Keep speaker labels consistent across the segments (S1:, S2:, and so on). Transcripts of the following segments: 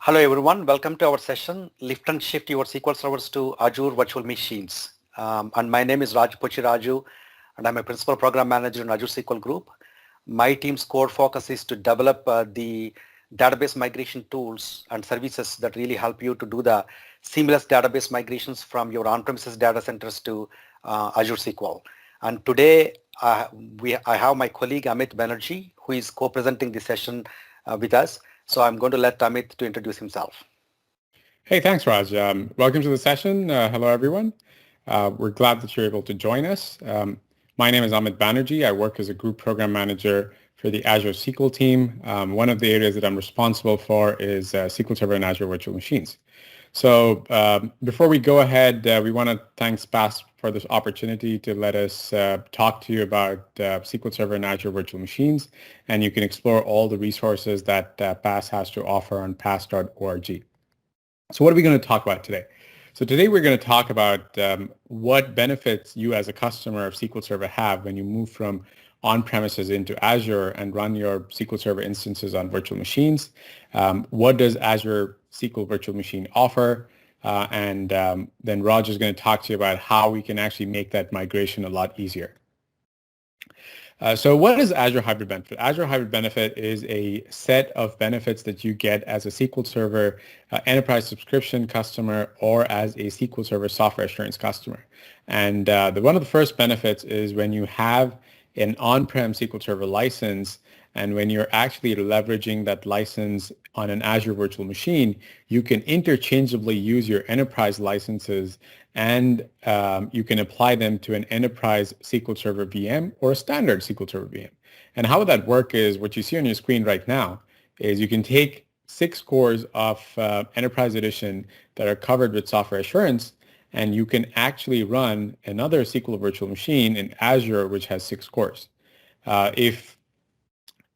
S1: Hello everyone, welcome to our session, Lift and Shift Your SQL Servers to Azure Virtual Machines. And my name is Raj Pochiraju, and I'm a Principal Program Manager in Azure SQL Group. My team's core focus is to develop the database migration tools and services that really help you to do the seamless database migrations from your on-premises data centers to Azure SQL. And today I have my colleague Amit Banerjee, who is co-presenting this session with us. So I'm going to let Amit to introduce himself.
S2: Hey, thanks, Raj. Welcome to the session. Hello, everyone. We're glad that you're able to join us. My name is Amit Banerjee. I work as a group program manager for the Azure SQL team. One of the areas that I'm responsible for is SQL Server and Azure Virtual Machines. So before we go ahead, we want to thank SPAS for this opportunity to let us talk to you about SQL Server and Azure Virtual Machines, and you can explore all the resources that PAS has to offer on pas.org. So what are we going to talk about today? So today we're going to talk about what benefits you as a customer of SQL Server have when you move from on-premises into Azure and run your SQL Server instances on virtual machines. What does Azure SQL Virtual Machine offer? And then Raj is going to talk to you about how we can actually make that migration a lot easier. So what is Azure Hybrid Benefit? Azure Hybrid Benefit is a set of benefits that you get as a SQL Server enterprise subscription customer or as a SQL Server software assurance customer. And one of the first benefits is when you have an on-prem SQL Server license, and when you're actually leveraging that license on an Azure virtual machine, you can interchangeably use your enterprise licenses and you can apply them to an enterprise SQL Server VM or a standard SQL Server VM. And how would that work is what you see on your screen right now is you can take 6 cores of Enterprise Edition that are covered with software assurance, and you can actually run another SQL virtual machine in Azure which has 6 cores. If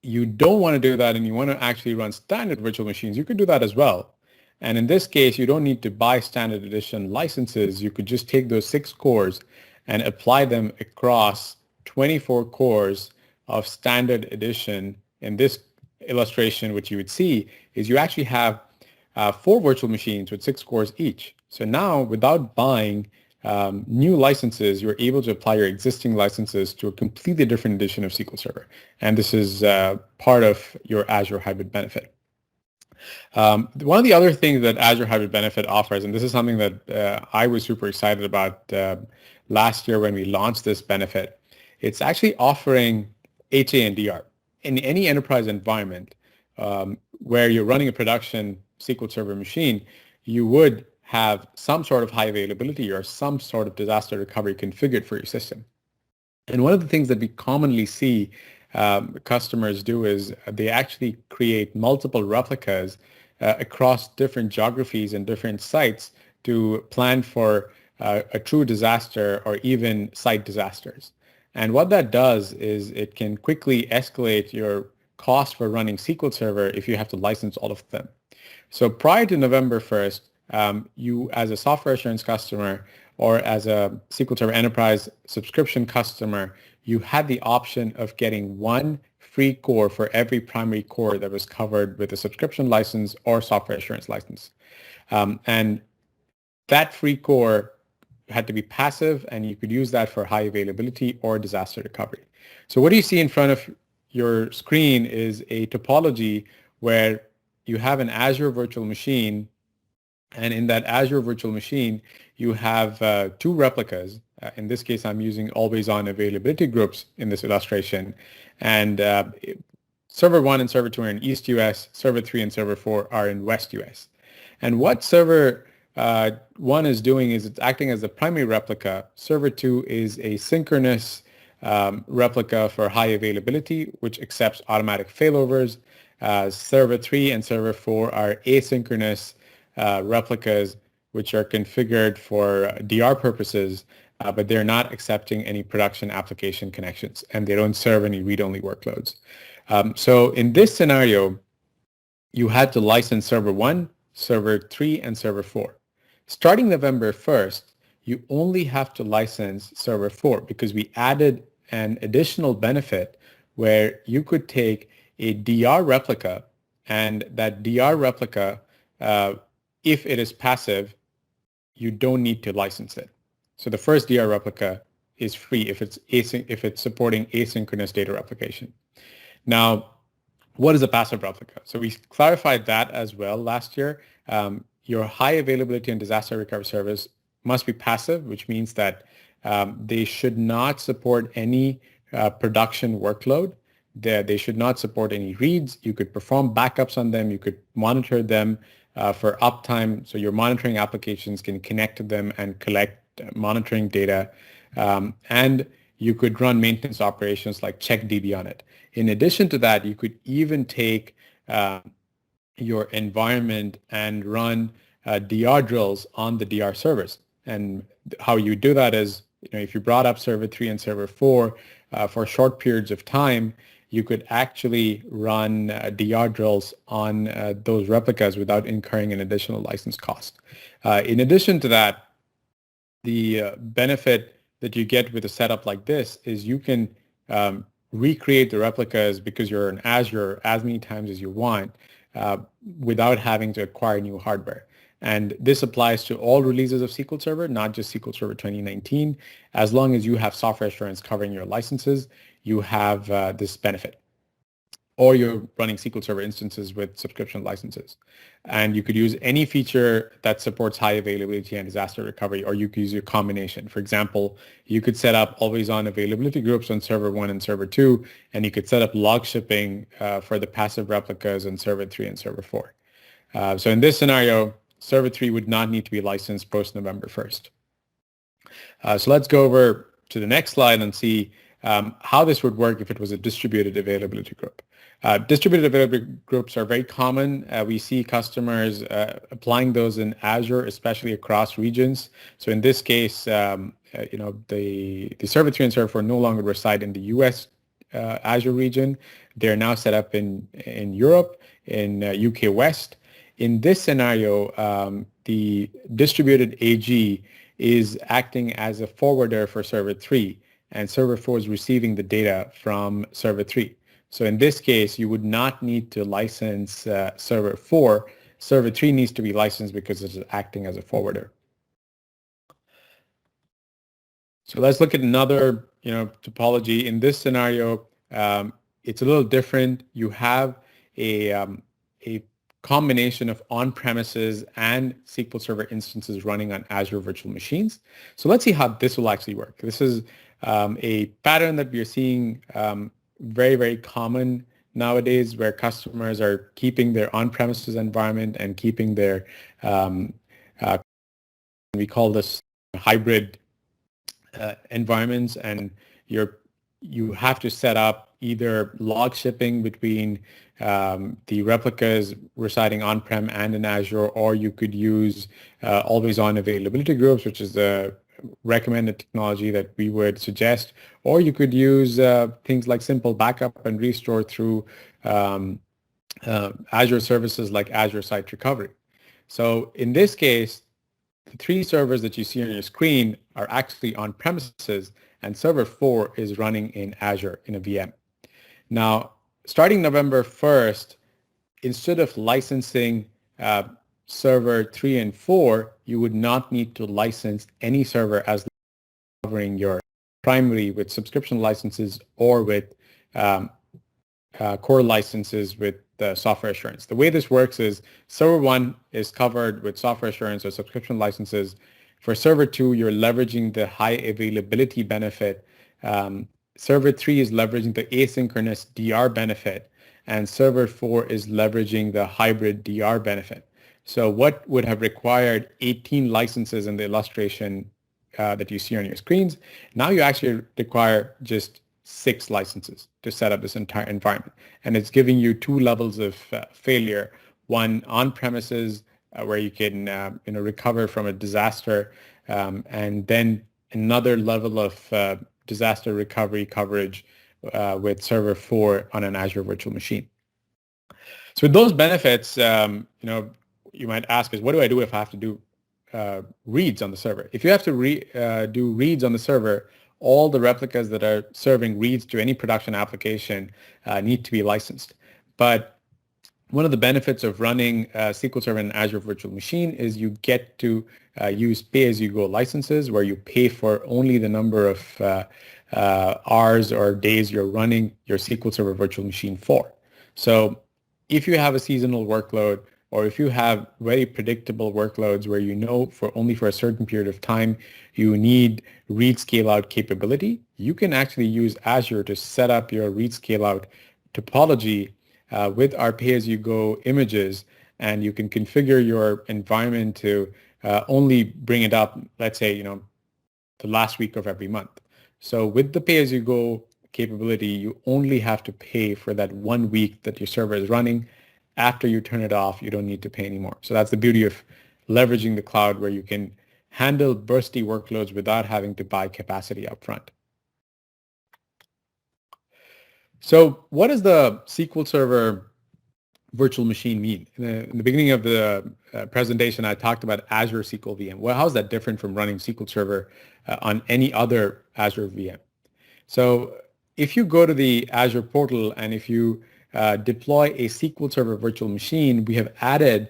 S2: you don't want to do that and you want to actually run standard virtual machines, you could do that as well. And in this case, you don't need to buy standard edition licenses. You could just take those 6 cores and apply them across 24 cores of standard edition. In this illustration, what you would see is you actually have 4 virtual machines with 6 cores each. So now, without buying new licenses, you're able to apply your existing licenses to a completely different edition of SQL Server. And this is part of your Azure Hybrid Benefit. One of the other things that Azure Hybrid Benefit offers, and this is something that I was super excited about last year when we launched this benefit, it's actually offering HA and DR. In any enterprise environment where you're running a production SQL Server machine, you would have some sort of high availability or some sort of disaster recovery configured for your system. And one of the things that we commonly see customers do is they actually create multiple replicas across different geographies and different sites to plan for a true disaster or even site disasters. And what that does is it can quickly escalate your cost for running SQL Server if you have to license all of them. So prior to November 1st, you as a software assurance customer or as a SQL Server Enterprise subscription customer, you had the option of getting 1 free core for every primary core that was covered with a subscription license or software assurance license. And that free core had to be passive, and you could use that for high availability or disaster recovery. So what do you see in front of your screen is a topology where you have an Azure virtual machine, and in that Azure virtual machine, you have 2 replicas. In this case, I'm using always-on availability groups in this illustration. And Server 1 and Server 2 are in East US, Server 3 and Server 4 are in West US. And what Server 1 is doing is it's acting as the primary replica. Server 2 is a synchronous replica for high availability, which accepts automatic failovers. Server 3 and Server 4 are asynchronous replicas, which are configured for DR purposes, but they're not accepting any production application connections, and they don't serve any read-only workloads. So in this scenario, you had to license Server 1, Server 3, and Server 4. Starting November 1st, you only have to license Server 4 because we added an additional benefit where you could take a DR replica, and that DR replica if it is passive, you don't need to license it. So the first DR replica is free if it's supporting asynchronous data replication. Now, what is a passive replica? So we clarified that as well last year. Your high availability and disaster recovery service must be passive, which means that they should not support any production workload. They should not support any reads. You could perform backups on them. You could monitor them for uptime. So your monitoring applications can connect to them and collect monitoring data. And you could run maintenance operations like CheckDB on it. In addition to that, you could even take your environment and run DR drills on the DR servers. And how you do that is, if you brought up server 3 and server 4 for short periods of time, you could actually run DR drills on those replicas without incurring an additional license cost. In addition to that, the benefit that you get with a setup like this is you can recreate the replicas because you're in Azure as many times as you want without having to acquire new hardware. And this applies to all releases of SQL Server, not just SQL Server 2019. As long as you have software assurance covering your licenses, you have this benefit. Or you're running SQL Server instances with subscription licenses. And you could use any feature that supports high availability and disaster recovery, or you could use a combination. For example, you could set up always-on availability groups on server 1 and server 2, and you could set up log shipping for the passive replicas on server 3 and server 4. So in this scenario, server 3 would not need to be licensed post November 1st. So let's go over to the next slide and see how this would work if it was a distributed availability group. Distributed availability groups are very common. We see customers applying those in Azure, especially across regions. So in this case, the server 3 and server 4 no longer reside in the US Azure region. They're now set up in Europe, in UK West. In this scenario, the distributed AG is acting as a forwarder for server 3, and server 4 is receiving the data from server 3. So in this case, you would not need to license server 4. Server 3 needs to be licensed because it is acting as a forwarder. So let's look at another topology. In this scenario, it's a little different. You have a combination of on-premises and SQL Server instances running on Azure virtual machines. So let's see how this will actually work. This is a pattern that we are seeing very, very common nowadays, where customers are keeping their on-premises environment and keeping their, we call this hybrid environments, and you have to set up either log shipping between the replicas residing on-prem and in Azure, or you could use always-on availability groups, which is the recommended technology that we would suggest, or you could use things like simple backup and restore through Azure services like Azure Site Recovery. So in this case, the 3 servers that you see on your screen are actually on premises, and server 4 is running in Azure in a VM. Now, starting November 1st, instead of licensing server 3 and 4, you would not need to license any server as covering your primary with subscription licenses or with core licenses with software assurance. The way this works is server 1 is covered with software assurance or subscription licenses. For server 2, you're leveraging the high availability benefit. Server 3 is leveraging the asynchronous DR benefit, and server 4 is leveraging the hybrid DR benefit. So what would have required 18 licenses in the illustration that you see on your screens, now you actually require just 6 licenses to set up this entire environment. And it's giving you 2 levels of failure, one on premises where you can recover from a disaster, and then another level of disaster recovery coverage with server 4 on an Azure virtual machine. So with those benefits, you might ask is, what do I do if I have to do reads on the server? If you have to do reads on the server, all the replicas that are serving reads to any production application need to be licensed. But one of the benefits of running SQL Server in Azure Virtual Machine is you get to use pay-as-you-go licenses where you pay for only the number of hours or days you're running your SQL Server Virtual Machine for. So if you have a seasonal workload, or if you have very predictable workloads where you know only for a certain period of time you need read scale out capability, you can actually use Azure to set up your read scale out topology with our pay-as-you-go images, and you can configure your environment to only bring it up, let's say, the last week of every month. So with the pay-as-you-go capability, you only have to pay for that 1 week that your server is running. After you turn it off, you don't need to pay anymore. So that's the beauty of leveraging the cloud, where you can handle bursty workloads without having to buy capacity upfront. So what does the SQL Server virtual machine mean? In the beginning of the presentation, I talked about Azure SQL VM. Well, how is that different from running SQL Server on any other Azure VM? So if you go to the Azure portal and if you deploy a SQL Server virtual machine, we have added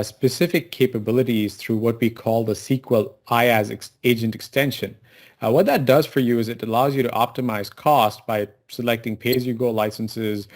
S2: specific capabilities through what we call the SQL IaaS agent extension. What that does for you is it allows you to optimize cost by selecting pay-as-you-go licenses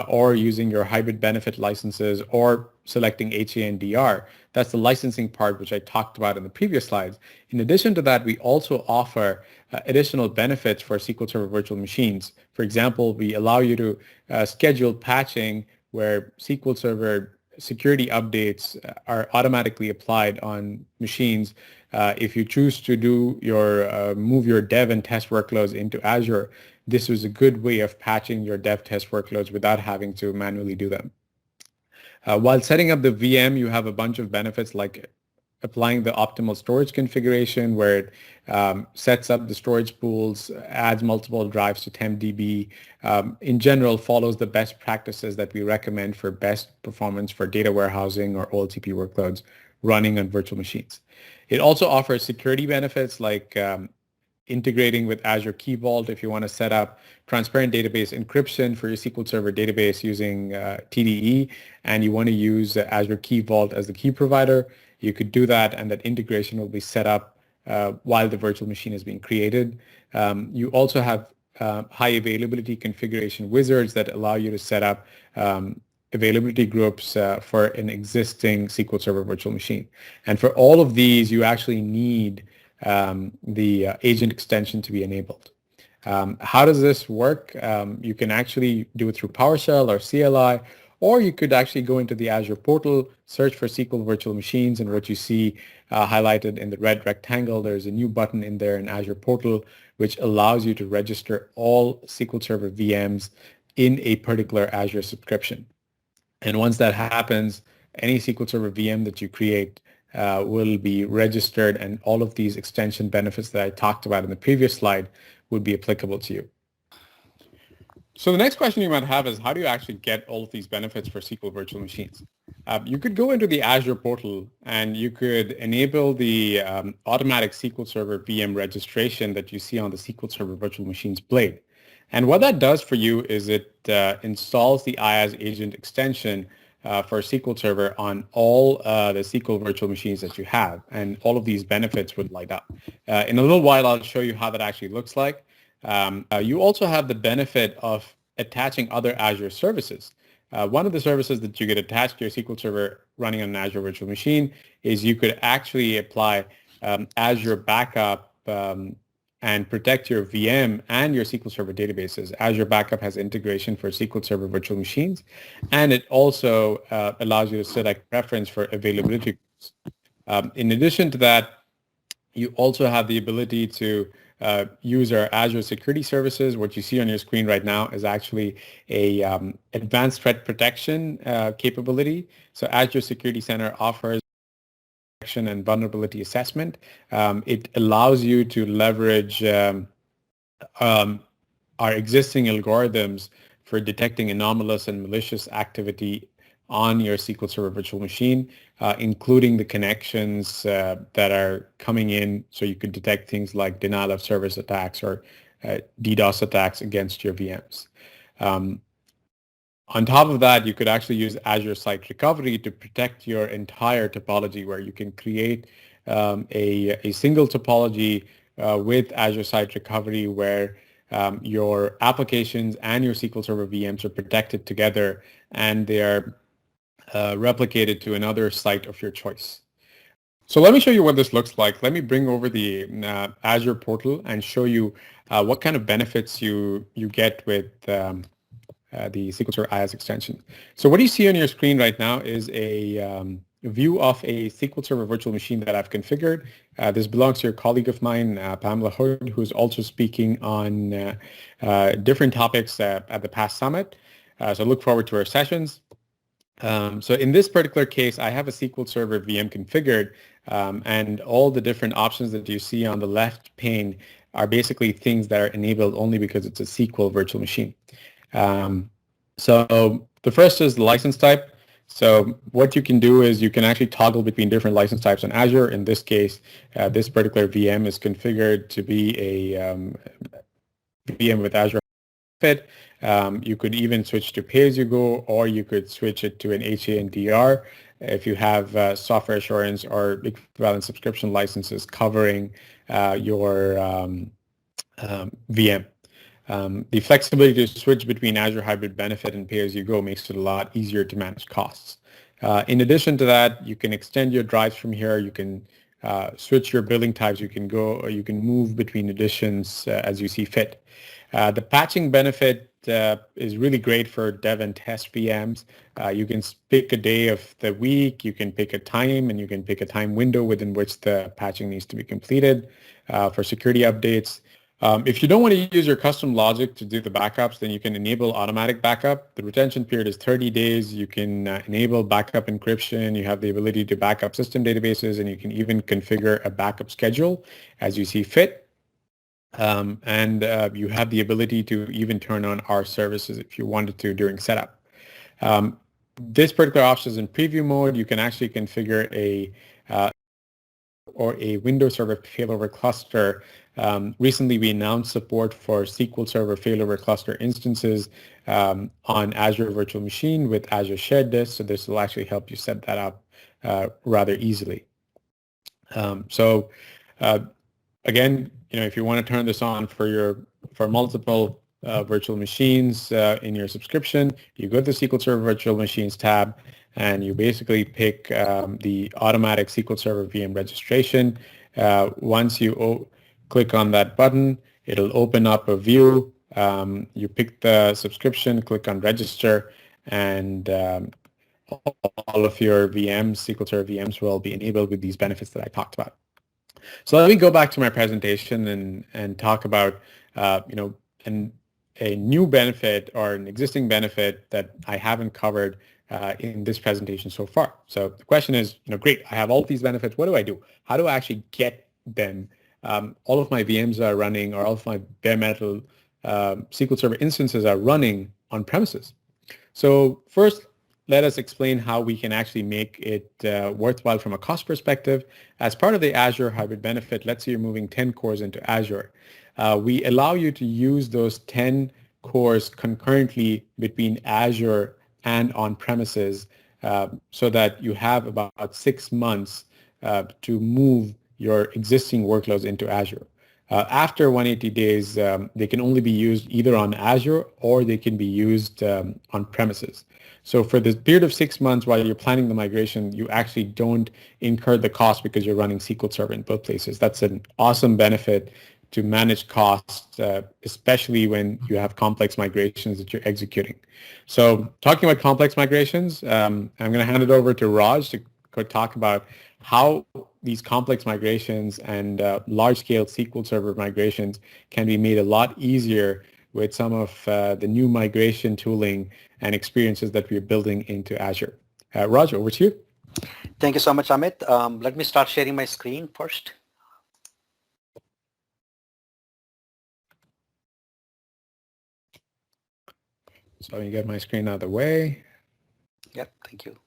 S2: or using your hybrid benefit licenses or selecting HANDR. That's the licensing part, which I talked about in the previous slides. In addition to that, we also offer additional benefits for SQL Server virtual machines. For example, we allow you to schedule patching where SQL Server security updates are automatically applied on machines. If you choose to do your move your dev and test workloads into Azure, this is a good way of patching your dev test workloads without having to manually do them. While setting up the VM, you have a bunch of benefits like applying the optimal storage configuration, where it sets up the storage pools, adds multiple drives to TempDB, in general follows the best practices that we recommend for best performance for data warehousing or OLTP workloads running on virtual machines. It also offers security benefits like integrating with Azure Key Vault if you want to set up transparent database encryption for your SQL Server database using TDE, and you want to use Azure Key Vault as the key provider. You could do that, and that integration will be set up while the virtual machine is being created. You also have high availability configuration wizards that allow you to set up availability groups for an existing SQL Server virtual machine. And for all of these, you actually need the agent extension to be enabled. How does this work? You can actually do it through PowerShell or CLI, or you could actually go into the Azure portal, search for SQL virtual machines, and what you see highlighted in the red rectangle, there's a new button in there in Azure portal, which allows you to register all SQL Server VMs in a particular Azure subscription. And once that happens, any SQL Server VM that you create will be registered, and all of these extension benefits that I talked about in the previous slide would be applicable to you. So the next question you might have is, how do you actually get all of these benefits for SQL virtual machines? You could go into the Azure portal and you could enable the automatic SQL Server VM registration that you see on the SQL Server Virtual Machines blade. And what that does for you is it installs the IaaS agent extension for SQL Server on all the SQL virtual machines that you have, and all of these benefits would light up. In a little while, I'll show you how that actually looks like. You also have the benefit of attaching other Azure services. One of the services that you could attach to your SQL Server running on an Azure virtual machine is you could actually apply Azure Backup and protect your VM and your SQL Server databases. Azure Backup has integration for SQL Server virtual machines, and it also allows you to select preference for availability. In addition to that, you also have the ability to use our Azure security services. What you see on your screen right now is actually a advanced threat protection capability. So Azure Security Center offers protection and vulnerability assessment. It allows you to leverage our existing algorithms for detecting anomalous and malicious activity on your SQL Server virtual machine, including the connections that are coming in, so you could detect things like denial of service attacks or DDoS attacks against your VMs. On top of that, you could actually use Azure Site Recovery to protect your entire topology, where you can create a single topology with Azure Site Recovery, where your applications and your SQL Server VMs are protected together, and they are replicated to another site of your choice. So let me show you what this looks like. Let me bring over the Azure portal and show you what kind of benefits you get with the SQL Server IaaS extension. So what you see on your screen right now is a view of a SQL Server virtual machine that I've configured. This belongs to a colleague of mine, Pamela Hood, who's also speaking on different topics at the past summit. So look forward to our sessions. So in this particular case, I have a SQL Server VM configured, and all the different options that you see on the left pane are basically things that are enabled only because it's a SQL virtual machine. So the first is the license type. So what you can do is you can actually toggle between different license types on Azure. In this case, this particular VM is configured to be a VM with Azure Fit. You could even switch to pay-as-you-go, or you could switch it to an HA and DR if you have software assurance or equivalent subscription licenses covering your VM. The flexibility to switch between Azure Hybrid Benefit and pay-as-you-go makes it a lot easier to manage costs. In addition to that, you can extend your drives from here. You can switch your billing types. You can move between editions as you see fit. The patching benefit is really great for dev and test VMs. You can pick a day of the week, you can pick a time, and you can pick a time window within which the patching needs to be completed for security updates. If you don't want to use your custom logic to do the backups, then you can enable automatic backup. The retention period is 30 days. You can enable backup encryption. You have the ability to backup system databases, and you can even configure a backup schedule as you see fit. And you have the ability to even turn on our services if you wanted to during setup. This particular option is in preview mode. You can actually configure a Windows Server failover cluster. Recently, we announced support for SQL Server failover cluster instances on Azure Virtual Machine with Azure Shared Disk. So this will actually help you set that up rather easily. Again, if you want to turn this on for multiple virtual machines in your subscription, you go to the SQL Server Virtual Machines tab, and you basically pick the automatic SQL Server VM registration. Once you click on that button, it'll open up a view. You pick the subscription, click on register, and all of your VMs, SQL Server VMs, will be enabled with these benefits that I talked about. So let me go back to my presentation and talk about a new benefit or an existing benefit that I haven't covered in this presentation so far. So the question is, great, I have all these benefits. What do I do? How do I actually get them? All of my VMs are running, or all of my bare metal SQL Server instances are running on premises. So first, let us explain how we can actually make it worthwhile from a cost perspective. As part of the Azure Hybrid Benefit, let's say you're moving 10 cores into Azure. We allow you to use those 10 cores concurrently between Azure and on-premises so that you have about 6 months to move your existing workloads into Azure. After 180 days, they can only be used either on Azure or they can be used on premises. So for this period of 6 months while you're planning the migration, you actually don't incur the cost because you're running SQL Server in both places. That's an awesome benefit to manage costs, especially when you have complex migrations that you're executing. So talking about complex migrations, I'm going to hand it over to Raj to talk about how these complex migrations and large-scale SQL Server migrations can be made a lot easier with some of the new migration tooling and experiences that we're building into Azure. Raj, over to you.
S1: Thank you so much, Amit. Let me start sharing my screen first.
S2: So let me get my screen out of the way.
S1: Yep, thank you.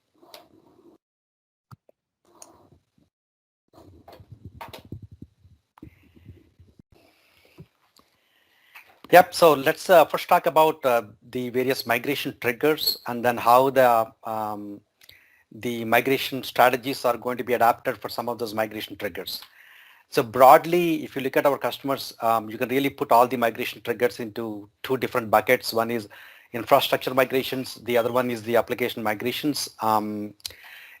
S1: Yep. So let's first talk about the various migration triggers and then how the migration strategies are going to be adapted for some of those migration triggers. So broadly, if you look at our customers, you can really put all the migration triggers into two different buckets. One is infrastructure migrations. The other one is the application migrations. In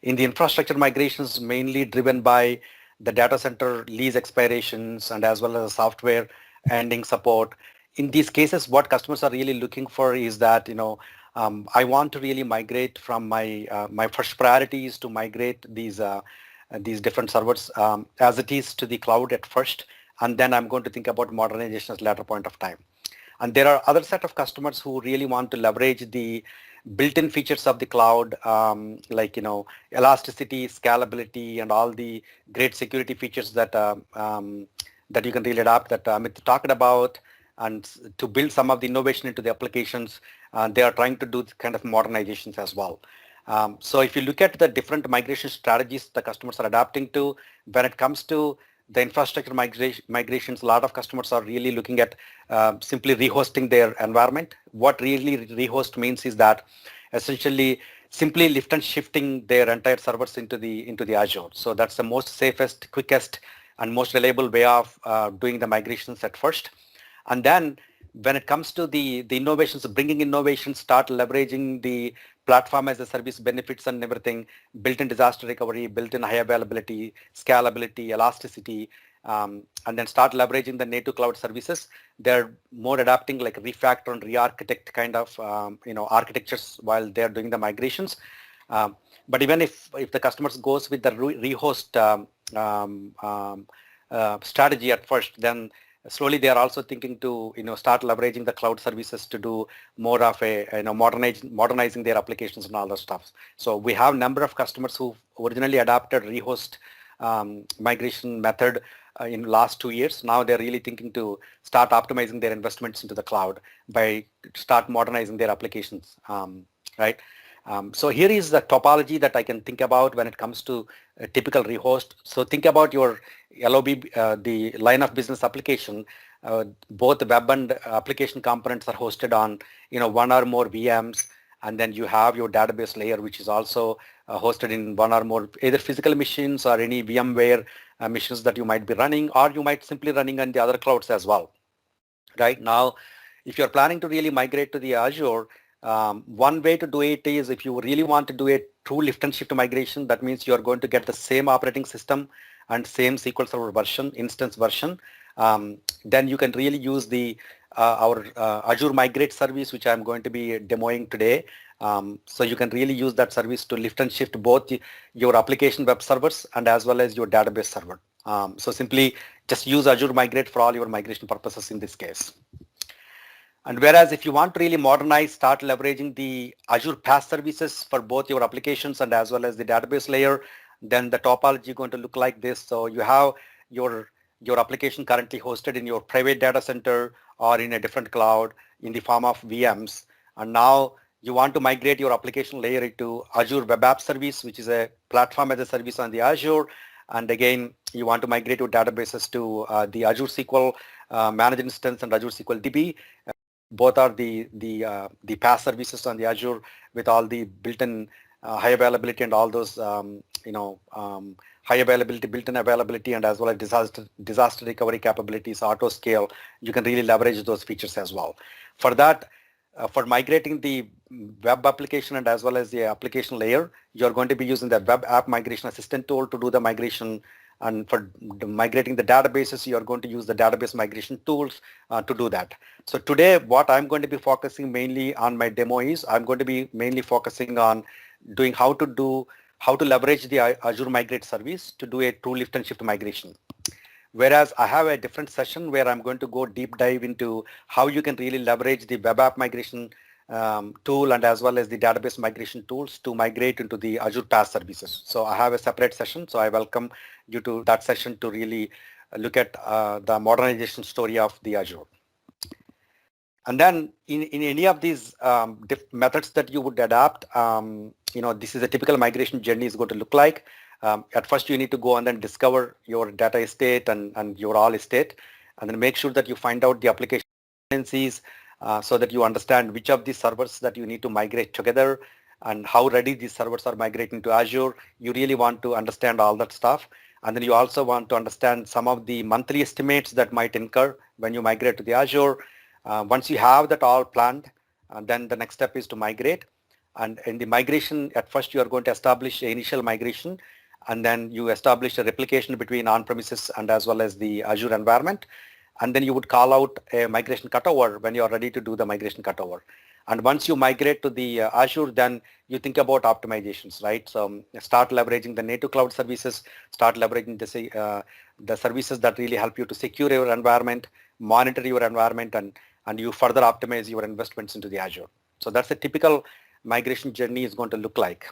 S1: the infrastructure migrations, mainly driven by the data center lease expirations and as well as software ending support. In these cases, what customers are really looking for is that, I want to really migrate from my first priority is to migrate these different servers as it is to the cloud at first, and then I'm going to think about modernization at later point of time. And there are other set of customers who really want to leverage the built-in features of the cloud, like elasticity, scalability, and all the great security features that that you can really adapt that Amit talked about, and to build some of the innovation into the applications. They are trying to do kind of modernizations as well. So if you look at the different migration strategies the customers are adapting to, when it comes to the infrastructure migrations, a lot of customers are really looking at simply rehosting their environment. What really rehost means is that essentially simply lift and shifting their entire servers into the Azure. So that's the most safest, quickest, and most reliable way of doing the migrations at first. And then when it comes to the innovations, bringing innovations, start leveraging the platform as a service benefits and everything, built-in disaster recovery, built-in high availability, scalability, elasticity, and then start leveraging the native cloud services. They're more adapting like refactor and re-architect kind of architectures while they're doing the migrations. But even if the customers goes with the rehost strategy at first, then slowly they are also thinking to start leveraging the cloud services to do more of a modernizing their applications and all that stuff. So we have a number of customers who originally adapted rehost migration method in last 2 years. Now they're really thinking to start optimizing their investments into the cloud by start modernizing their applications, right? So here is the topology that I can think about when it comes to a typical rehost. So think about your LOB, the line of business application. Both the web and application components are hosted on one or more VMs, and then you have your database layer, which is also hosted in one or more either physical machines or any VMware machines that you might be running, or you might simply running on the other clouds as well. Right now, if you're planning to really migrate to the Azure, one way to do it is if you really want to do a true lift and shift migration, that means you're going to get the same operating system and same SQL Server version, instance version. Then you can really use the our Azure Migrate service, which I'm going to be demoing today. So you can really use that service to lift and shift both your application web servers and as well as your database server. So simply just use Azure Migrate for all your migration purposes in this case. And whereas if you want to really modernize, start leveraging the Azure PaaS services for both your applications and as well as the database layer, then the topology is going to look like this. So you have your application currently hosted in your private data center or in a different cloud in the form of VMs. And now you want to migrate your application layer into Azure Web App Service, which is a platform as a service on the Azure. And again, you want to migrate your databases to the Azure SQL Managed Instance and Azure SQL DB. Both are the PaaS services on the Azure with all the built-in high availability and all those high availability, built-in availability, and as well as disaster recovery capabilities, auto scale. You can really leverage those features as well. For that, for migrating the web application and as well as the application layer, you're going to be using the Web App Migration Assistant tool to do the migration. And for migrating the databases, you're going to use the database migration tools to do that. So today, what I'm going to be focusing mainly on my demo is I'm going to be mainly focusing on doing how to leverage the Azure Migrate service to do a true lift and shift migration. Whereas I have a different session where I'm going to go deep dive into how you can really leverage the web app migration tool and as well as the database migration tools to migrate into the Azure PaaS services. So I have a separate session. So I welcome you to that session to really look at the modernization story of the Azure. And then in any of these methods that you would adapt, this is a typical migration journey is going to look like. At first, you need to go and then discover your data estate and your all estate, and then make sure that you find out the application dependencies, so that you understand which of these servers that you need to migrate together and how ready these servers are migrating to Azure. You really want to understand all that stuff. And then you also want to understand some of the monthly estimates that might incur when you migrate to the Azure. Once you have that all planned, then the next step is to migrate. And in the migration, at first you are going to establish an initial migration, and then you establish a replication between on-premises and as well as the Azure environment. And then you would call out a migration cutover when you are ready to do the migration cutover. And once you migrate to the Azure, then you think about optimizations, right? So start leveraging the native cloud services, start leveraging the services that really help you to secure your environment, monitor your environment, and you further optimize your investments into the Azure. So that's a typical migration journey is going to look like.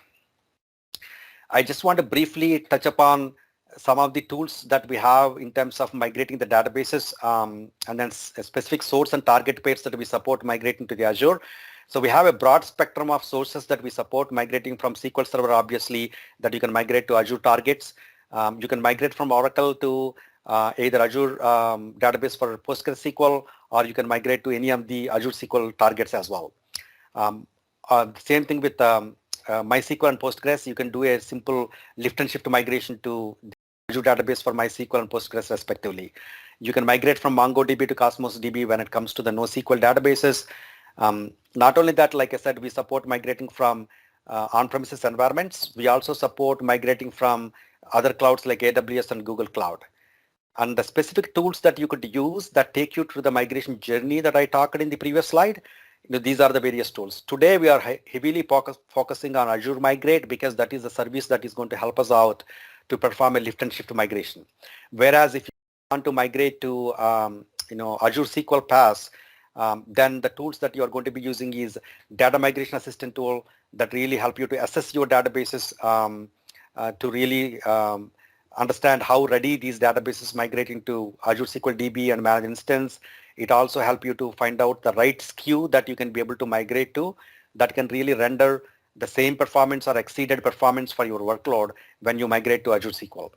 S1: I just want to briefly touch upon some of the tools that we have in terms of migrating the databases, and then specific source and target pairs that we support migrating to the Azure. So we have a broad spectrum of sources that we support migrating from SQL Server, obviously, that you can migrate to Azure targets. You can migrate from Oracle to either Azure database for PostgreSQL, or you can migrate to any of the Azure SQL targets as well. Same thing with MySQL and Postgres. You can do a simple lift and shift migration to the Azure database for MySQL and Postgres respectively. You can migrate from MongoDB to Cosmos DB when it comes to the NoSQL databases. Not only that, like I said, we support migrating from on-premises environments. We also support migrating from other clouds like AWS and Google Cloud. And the specific tools that you could use that take you through the migration journey that I talked in the previous slide, these are the various tools. Today, we are heavily focusing on Azure Migrate because that is the service that is going to help us out to perform a lift and shift migration. Whereas if you want to migrate to Azure SQL PaaS, then the tools that you are going to be using is Data Migration Assistant tool that really help you to assess your databases, to really understand how ready these databases migrating to Azure SQL DB and managed instance. It also helps you to find out the right SKU that you can be able to migrate to that can really render the same performance or exceeded performance for your workload when you migrate to Azure SQL.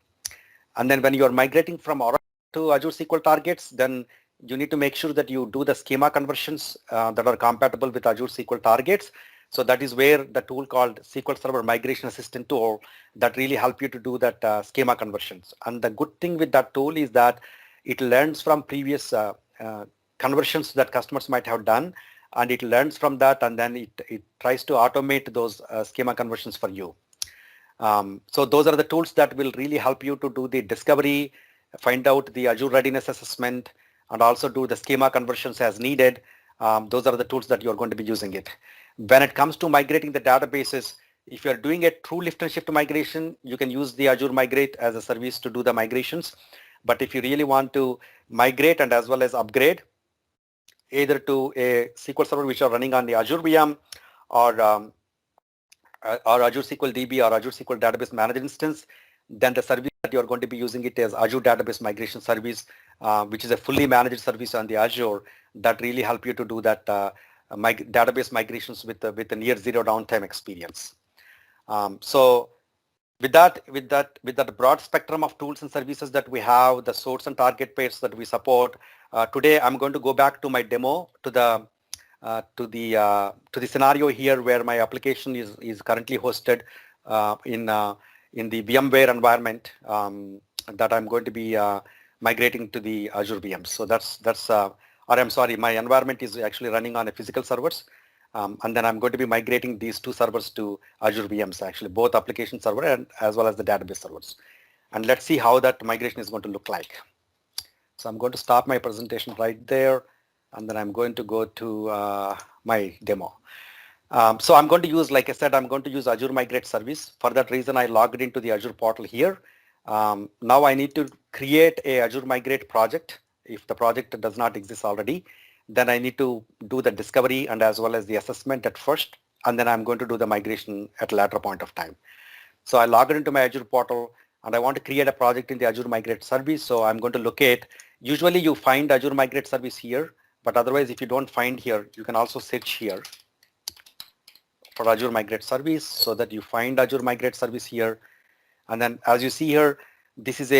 S1: And then when you are migrating from Oracle to Azure SQL targets, then you need to make sure that you do the schema conversions that are compatible with Azure SQL targets. So that is where the tool called SQL Server Migration Assistant tool that really help you to do that schema conversions. And the good thing with that tool is that it learns from previous conversions that customers might have done, and it learns from that, and then it tries to automate those schema conversions for you. So those are the tools that will really help you to do the discovery, find out the Azure readiness assessment, and also do the schema conversions as needed. Those are the tools that you're going to be using it. When it comes to migrating the databases, if you're doing a true lift and shift migration, you can use the Azure Migrate as a service to do the migrations. But if you really want to migrate and as well as upgrade, either to a SQL Server which are running on the Azure VM or Azure SQL DB or Azure SQL Database Managed Instance, then the service that you're going to be using it as Azure Database Migration Service, which is a fully managed service on the Azure that really help you to do that database migrations with a near zero downtime experience. So with that broad spectrum of tools and services that we have, the source and target pairs that we support, today I'm going to go back to my demo to the scenario here where my application is currently hosted in the VMware environment that I'm going to be migrating to the Azure VMs. So my environment is actually running on a physical servers. And then I'm going to be migrating these two servers to Azure VMs, actually, both application server and as well as the database servers. And let's see how that migration is going to look like. So I'm going to stop my presentation right there, and then I'm going to go to my demo. So I'm going to use, like I said, I'm going to use Azure Migrate service. For that reason, I logged into the Azure portal here. Now I need to create a Azure Migrate project if the project does not exist already. Then I need to do the discovery and as well as the assessment at first, and then I'm going to do the migration at a later point of time. So I logged into my Azure portal and I want to create a project in the Azure Migrate service. So I'm going to locate, usually you find Azure Migrate service here, but otherwise if you don't find here, you can also search here for Azure Migrate service so that you find Azure Migrate service here. And then as you see here, this is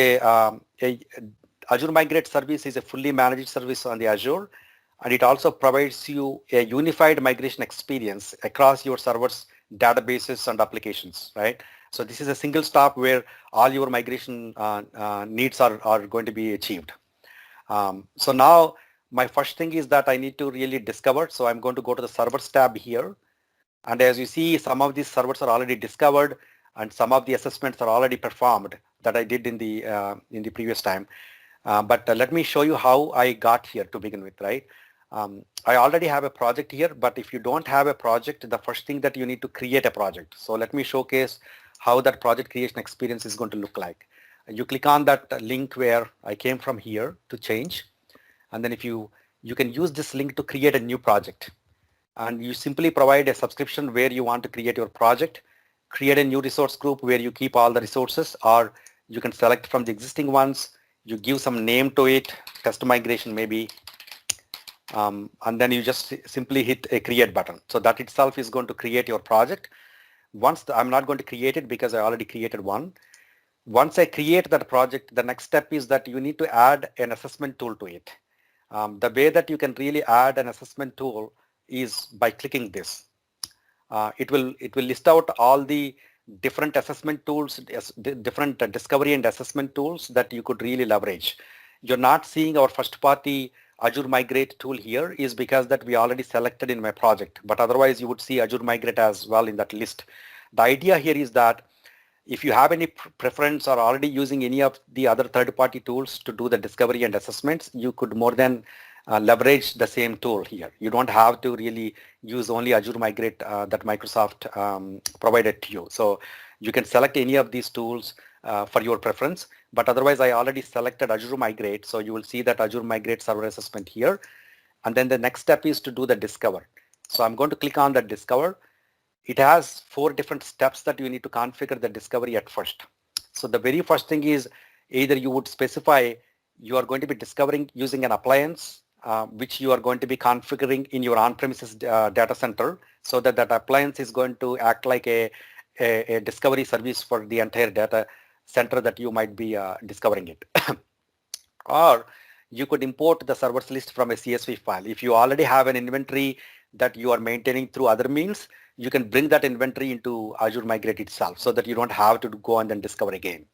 S1: Azure Migrate service is a fully managed service on the Azure. and it also provides you a unified migration experience across your servers, databases, and applications, right? So this is a single stop where all your migration needs are going to be achieved. So now my first thing is that I need to really discover. So I'm going to go to the servers tab here. And as you see, some of these servers are already discovered and some of the assessments are already performed that I did in the previous time. But let me show you how I got here to begin with, right? I already have a project here, but if you don't have a project, the first thing that you need to create a project. So let me showcase how that project creation experience is going to look like. You click on that link where I came from here to change. And then if you can use this link to create a new project. And you simply provide a subscription where you want to create your project, create a new resource group where you keep all the resources, or you can select from the existing ones. You give some name to it, test migration maybe, and then you just simply hit a create button. So that itself is going to create your project. I'm not going to create it because I already created one. Once I create that project, the next step is that you need to add an assessment tool to it. The way that you can really add an assessment tool is by clicking this. It will list out all the different assessment tools, different discovery and assessment tools that you could really leverage. You're not seeing our first party Azure Migrate tool here is because that we already selected in my project, but otherwise you would see Azure Migrate as well in that list. The idea here is that if you have any preference or already using any of the other third-party tools to do the discovery and assessments, you could more than leverage the same tool here. You don't have to really use only Azure Migrate that Microsoft provided to you. So you can select any of these tools for your preference, but otherwise I already selected Azure Migrate. So you will see that Azure Migrate Server Assessment here. And then the next step is to do the discover. So I'm going to click on the discover. It has 4 different steps that you need to configure the discovery at first. So the very first thing is either you would specify you are going to be discovering using an appliance, which you are going to be configuring in your on-premises data center, so that that appliance is going to act like a discovery service for the entire data center that you might be discovering it. Or you could import the servers list from a CSV file. If you already have an inventory that you are maintaining through other means, you can bring that inventory into Azure Migrate itself so that you don't have to go and then discover again.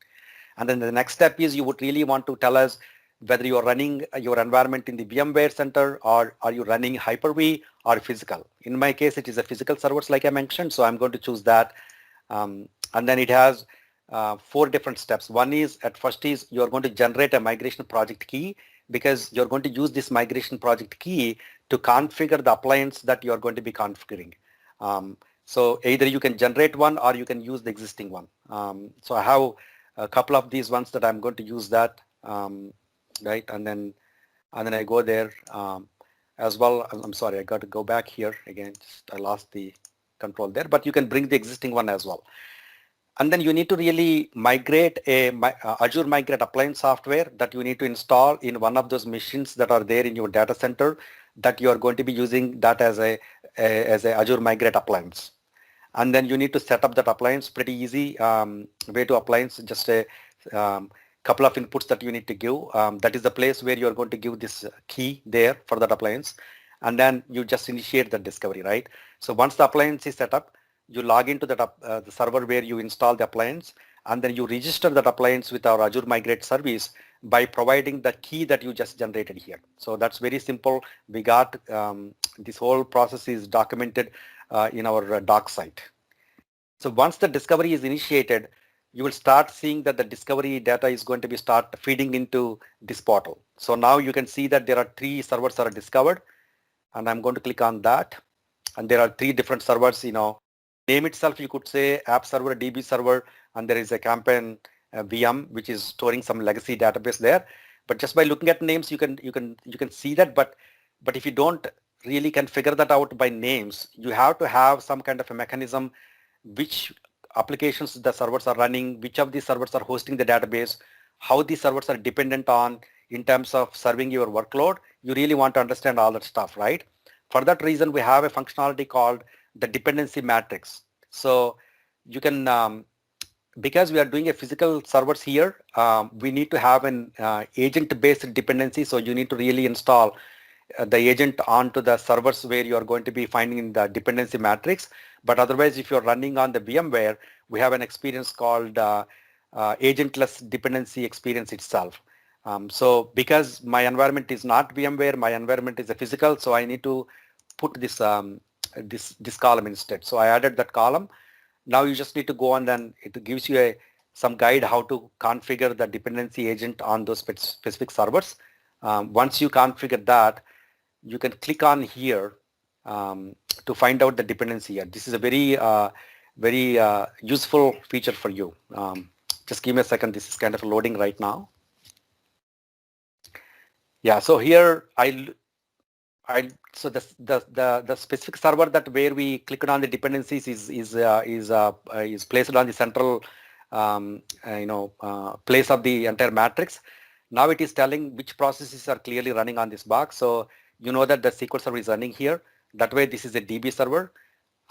S1: And then the next step is you would really want to tell us whether you are running your environment in the VMware center or are you running Hyper-V or physical. In my case, it is a physical servers like I mentioned, so I'm going to choose that. And then it has 4 different steps. One is at first is you're going to generate a migration project key because you're going to use this migration project key to configure the appliance that you're going to be configuring. So either you can generate one or you can use the existing one. So I have a couple of these ones that I'm going to use that, right? And then I go there as well. I'm sorry, I got to go back here again. I lost the control there, but you can bring the existing one as well. And then you need to really migrate a Azure Migrate appliance software that you need to install in one of those machines that are there in your data center that you are going to be using that as a Azure Migrate appliance. And then you need to set up that appliance. Pretty easy way to appliance, just a couple of inputs that you need to give. That is the place where you are going to give this key there for that appliance. And then you just initiate the discovery, right? So once the appliance is set up, you log into that the server where you install the appliance, and then you register that appliance with our Azure Migrate service by providing the key that you just generated here. So that's very simple. We got this whole process is documented in our doc site. So once the discovery is initiated, you will start seeing that the discovery data is going to be start feeding into this portal. So now you can see that there are 3 servers that are discovered, and I'm going to click on that. And there are 3 different servers, name itself, you could say app server, DB server, and there is a campaign VM, which is storing some legacy database there. But just by looking at names, you can see that. But if you don't really can figure that out by names, you have to have some kind of a mechanism which applications the servers are running, which of these servers are hosting the database, how these servers are dependent on in terms of serving your workload. You really want to understand all that stuff, right? For that reason, we have a functionality called the dependency matrix. So you can, because we are doing a physical servers here, we need to have an agent-based dependency. So you need to really install the agent onto the servers where you are going to be finding the dependency matrix. But otherwise, if you're running on the VMware, we have an experience called agentless dependency experience itself. So because my environment is not VMware, my environment is a physical, so I need to put this column instead. So I added that column. Now you just need to go on, and it gives you some guide how to configure the dependency agent on those specific servers. Once you configure that, you can click on here to find out the dependency here. This is a very useful feature for you. Just give me a second. This is kind of loading right now. Yeah, so here so the specific server that where we clicked on the dependencies is placed on the central place of the entire matrix. Now it is telling which processes are clearly running on this box. So you know that the SQL server is running here. That way, this is a DB server.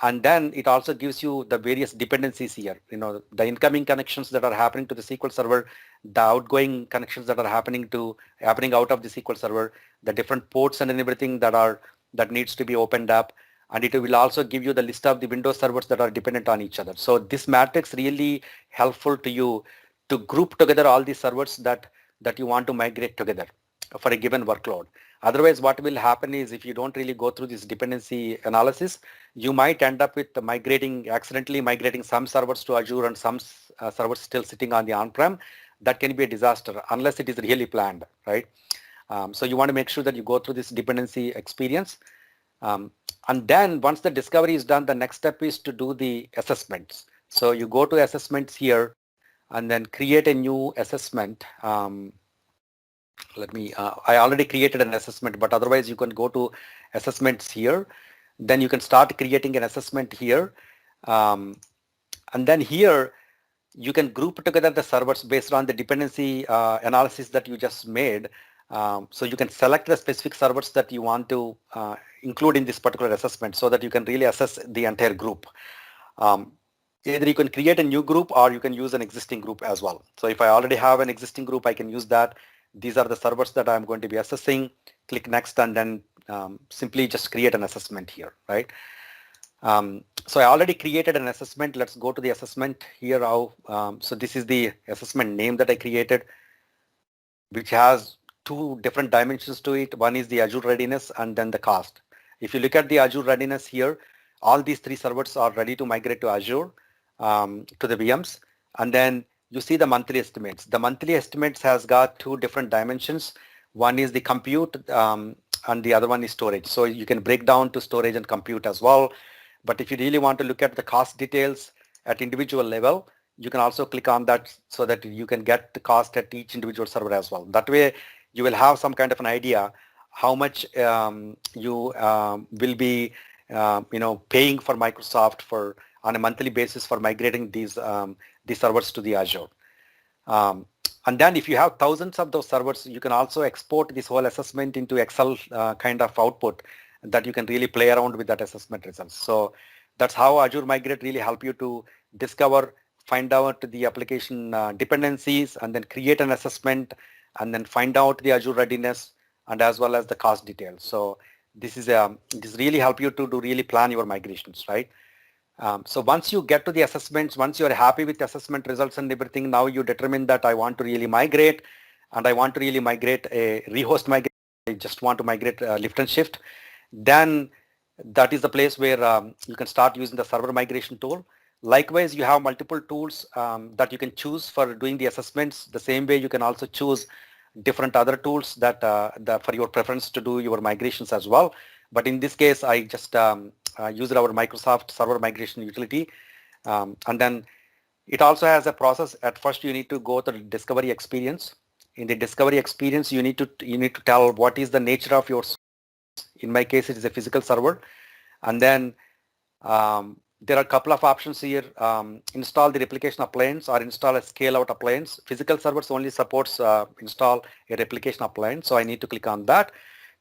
S1: And then it also gives you the various dependencies here. The incoming connections that are happening to the SQL server, the outgoing connections that are happening out of the SQL server, the different ports and everything that needs to be opened up. And it will also give you the list of the Windows servers that are dependent on each other. So this matrix really helpful to you to group together all these servers that you want to migrate together for a given workload. Otherwise, what will happen is if you don't really go through this dependency analysis, you might end up with accidentally migrating some servers to Azure and some servers still sitting on the on-prem. That can be a disaster unless it is really planned, right? So you want to make sure that you go through this dependency experience. And then once the discovery is done, the next step is to do the assessments. So you go to assessments here and then create a new assessment. I already created an assessment, but otherwise you can go to assessments here. Then you can start creating an assessment here. And then here, you can group together the servers based on the dependency analysis that you just made. So you can select the specific servers that you want to include in this particular assessment so that you can really assess the entire group. Either you can create a new group or you can use an existing group as well. So if I already have an existing group, I can use that. These are the servers that I'm going to be assessing. Click next and then simply just create an assessment here, right? So I already created an assessment. Let's go to the assessment here. So this is the assessment name that I created, which has two different dimensions to it. One is the Azure readiness and then the cost. If you look at the Azure readiness here, all these three servers are ready to migrate to Azure, to the VMs. And then you see the monthly estimates. The monthly estimates has got two different dimensions. One is the compute and the other one is storage. So you can break down to storage and compute as well. But if you really want to look at the cost details at individual level, you can also click on that so that you can get the cost at each individual server as well. That way you will have some kind of an idea how much you will be paying for Microsoft on a monthly basis for migrating these servers to the Azure. And then if you have thousands of those servers, you can also export this whole assessment into Excel kind of output that you can really play around with that assessment results. So that's how Azure Migrate really help you to discover, find out the application dependencies, and then create an assessment, and then find out the Azure readiness, and as well as the cost details. So this really help you to really plan your migrations, right? So once you get to the assessments, once you're happy with the assessment results and everything, now you determine that I want to really migrate, and I want to really migrate a rehost migrate. I just want to migrate lift and shift. Then that is the place where you can start using the server migration tool. Likewise, you have multiple tools that you can choose for doing the assessments. The same way you can also choose different other tools that for your preference to do your migrations as well. But in this case, I just used our Microsoft Server Migration Utility. And then it also has a process. At first, you need to go to the discovery experience. In the discovery experience, you need to tell what is the nature of your. In my case, it is a physical server. And then there are a couple of options here. Install the replication appliance or install a scale-out appliance. Physical servers only supports install a replication appliance. So I need to click on that.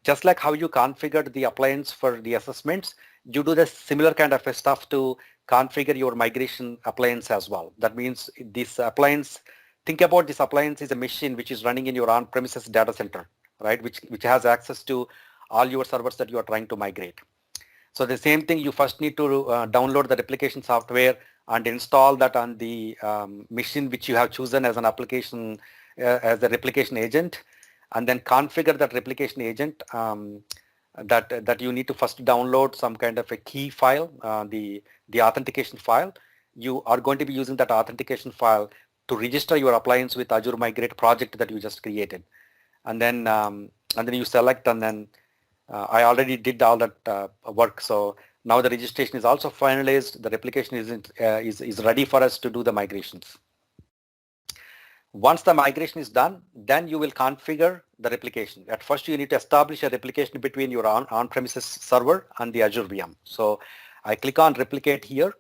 S1: Just like how you configured the appliance for the assessments, you do the similar kind of stuff to configure your migration appliance as well. That means this appliance, think about this appliance is a machine which is running in your on-premises data center, right? Which has access to all your servers that you are trying to migrate. So the same thing, you first need to download the replication software and install that on the machine which you have chosen as an application, as a replication agent, and then configure that replication agent. That you need to first download some kind of a key file, the authentication file. You are going to be using that authentication file to register your appliance with Azure Migrate project that you just created, and then you select, and then I already did all that work. So now the registration is also finalized. The replication is ready for us to do the migrations. Once the migration is done, then you will configure the replication. At first, you need to establish a replication between your on-premises server and the Azure VM. So I click on replicate here.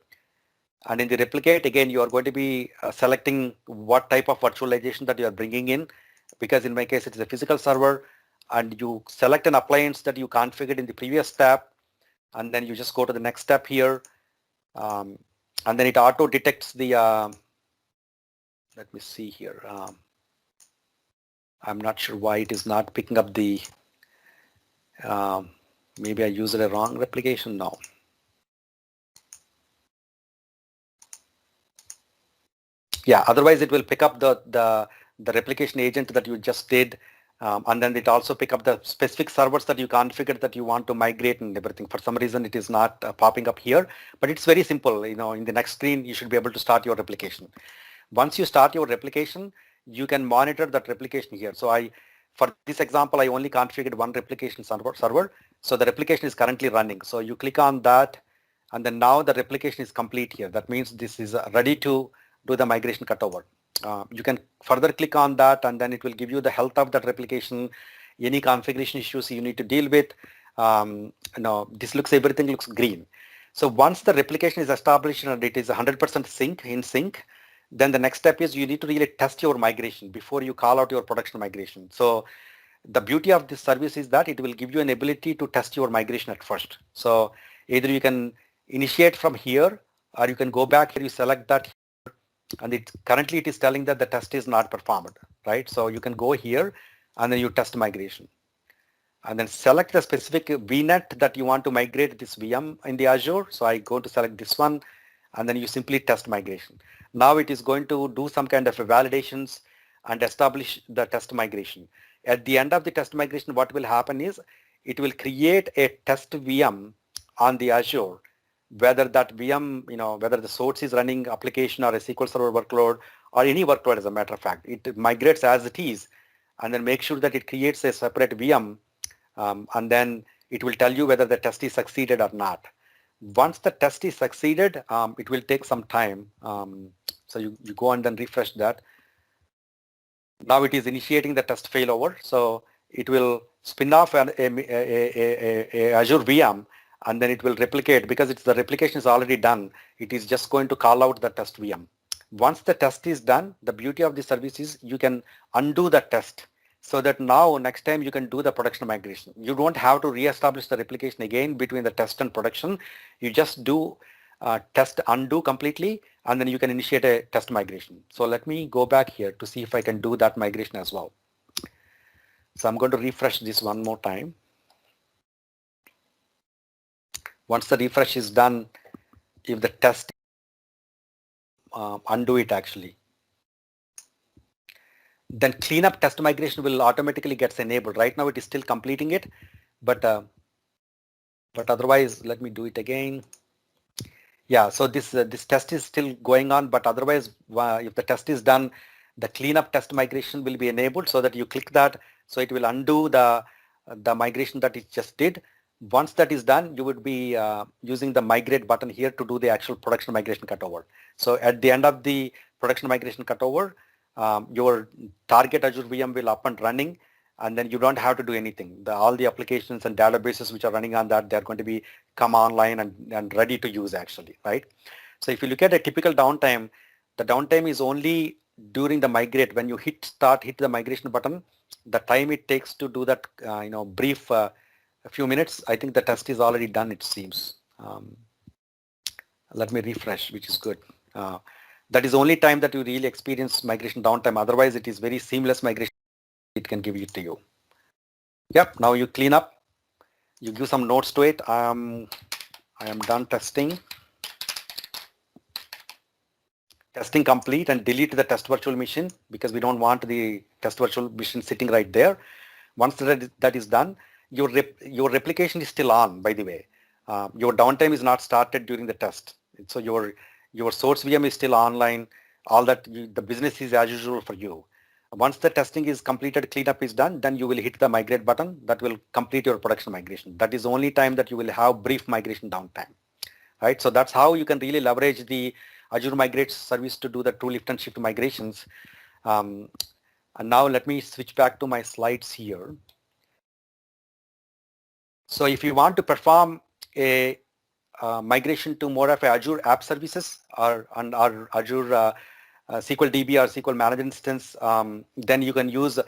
S1: And in the replicate, again, you are going to be selecting what type of virtualization that you are bringing in. Because in my case, it is a physical server. And you select an appliance that you configured in the previous step. And then you just go to the next step here. And then it auto detects the let me see here. I'm not sure why it is not picking up the, maybe I used a wrong replication now. Yeah, otherwise it will pick up the replication agent that you just did. And then it also pick up the specific servers that you configured that you want to migrate and everything. For some reason, it is not popping up here, but it's very simple. In the next screen, you should be able to start your replication. Once you start your replication, you can monitor that replication here. So for this example, I only configured one replication server. So the replication is currently running. So you click on that, and then now the replication is complete here. That means this is ready to do the migration cutover. You can further click on that, and then it will give you the health of that replication, any configuration issues you need to deal with. Everything looks green. So once the replication is established and it is 100% in sync, then the next step is you need to really test your migration before you call out your production migration. So the beauty of this service is that it will give you an ability to test your migration at first. So either you can initiate from here, or you can go back here, you select that, and currently it is telling that the test is not performed, right? So you can go here, and then you test migration. And then select the specific VNet that you want to migrate this VM in the Azure. So I go to select this one, and then you simply test migration. Now it is going to do some kind of validations and establish the test migration. At the end of the test migration, what will happen is it will create a test VM on the Azure, whether that VM, whether the source is running application or a SQL Server workload or any workload, as a matter of fact. It migrates as it is, and then make sure that it creates a separate VM, and then it will tell you whether the test is succeeded or not. Once the test is succeeded, it will take some time. So you go and then refresh that. Now it is initiating the test failover. So it will spin off a Azure VM, and then it will replicate, because the replication is already done. It is just going to call out the test VM. Once the test is done, the beauty of the service is you can undo the test, so that now next time you can do the production migration. You don't have to reestablish the replication again between the test and production. You just do test undo completely, and then you can initiate a test migration. So let me go back here to see if I can do that migration as well. So I'm going to refresh this one more time. Once the refresh is done, if the test, undo it actually, then cleanup test migration will automatically gets enabled. Right now it is still completing it, but otherwise, let me do it again. Yeah, so this test is still going on, but otherwise, if the test is done, the cleanup test migration will be enabled, so that you click that, so it will undo the migration that it just did. Once that is done, you would be using the migrate button here to do the actual production migration cutover. So at the end of the production migration cutover, your target Azure VM will up and running, and then you don't have to do anything. All the applications and databases which are running on that, they're going to be come online and ready to use actually, right? So if you look at a typical downtime, the downtime is only during the migrate. When you hit the migration button, the time it takes to do that, brief a few minutes. I think the test is already done, it seems. Let me refresh, which is good. That is only time that you really experience migration downtime. Otherwise, it is very seamless migration. It can give it to you. Yep, now you clean up. You give some notes to it. I am done testing. Testing complete, and delete the test virtual machine because we don't want the test virtual machine sitting right there. Once that is done, your replication is still on, by the way. Your downtime is not started during the test. So your source VM is still online. All that, the business is as usual for you. Once the testing is completed, cleanup is done, then you will hit the migrate button. That will complete your production migration. That is the only time that you will have brief migration downtime. Right? So that's how you can really leverage the Azure Migrate service to do the true lift and shift migrations. And now let me switch back to my slides here. So if you want to perform a migration to more of a Azure App Services or Azure SQL DB or SQL Manager instance, then you can use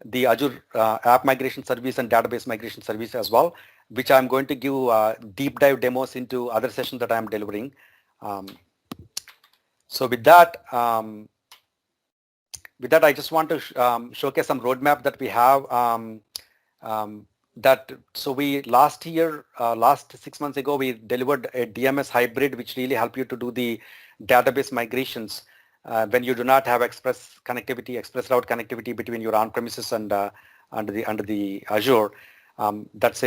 S1: the Azure App Migration Service and Database Migration Service as well, which I'm going to give deep dive demos into other sessions that I'm delivering. So with that, I just want to showcase some roadmap that we have. So we last 6 months ago, we delivered a DMS hybrid, which really help you to do the database migrations when you do not have express route connectivity between your on-premises and under the Azure. That's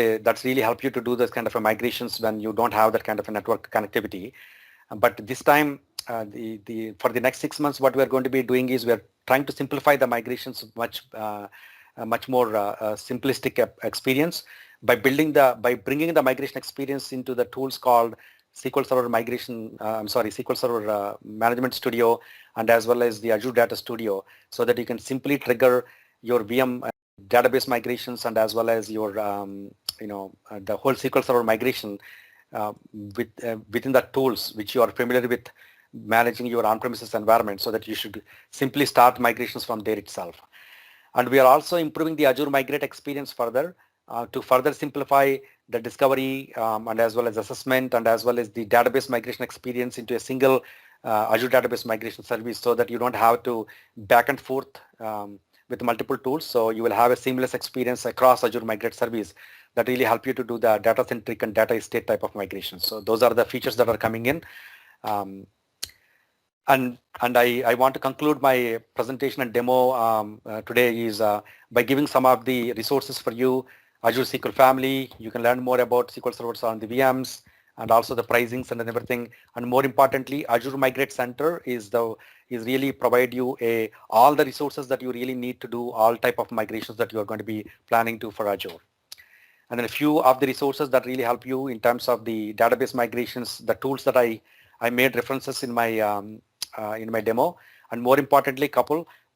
S1: really help you to do this kind of a migrations when you don't have that kind of a network connectivity. But this time, for the next 6 months, what we're going to be doing is we're trying to simplify the migrations much more simplistic experience by bringing the migration experience into the tools called SQL Server SQL Server Management Studio, and as well as the Azure Data Studio, so that you can simply trigger your VM database migrations and as well as your the whole SQL Server migration within the tools which you are familiar with managing your on-premises environment, so that you should simply start migrations from there itself. And we are also improving the Azure Migrate experience further to further simplify the discovery and as well as assessment and as well as the database migration experience into a single Azure Database Migration Service, so that you don't have to back and forth with multiple tools. So you will have a seamless experience across Azure Migrate Service that really help you to do the data-centric and data estate type of migration. So those are the features that are coming in. And I want to conclude my presentation and demo today is by giving some of the resources for you. Azure SQL Family, you can learn more about SQL servers on the VMs and also the pricings and everything. And more importantly, Azure Migrate Center is really provide you all the resources that you really need to do all type of migrations that you are going to be planning to for Azure. And then a few of the resources that really help you in terms of the database migrations, the tools that I made references in my demo, and more importantly,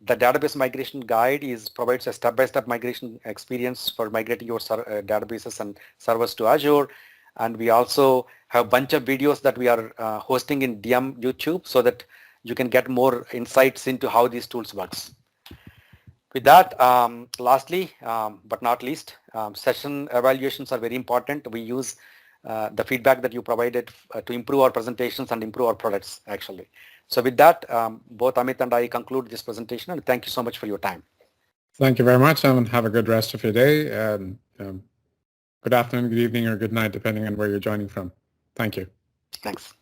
S1: the database migration guide provides a step-by-step migration experience for migrating your databases and servers to Azure. And we also have a bunch of videos that we are hosting in DM YouTube, so that you can get more insights into how these tools works. With that, lastly, but not least, session evaluations are very important. We use the feedback that you provided to improve our presentations and improve our products, actually. So with that, both Amit and I conclude this presentation, and thank you so much for your time.
S2: Thank you very much, and have a good rest of your day. Good afternoon, good evening, or good night, depending on where you're joining from. Thank you.
S1: Thanks.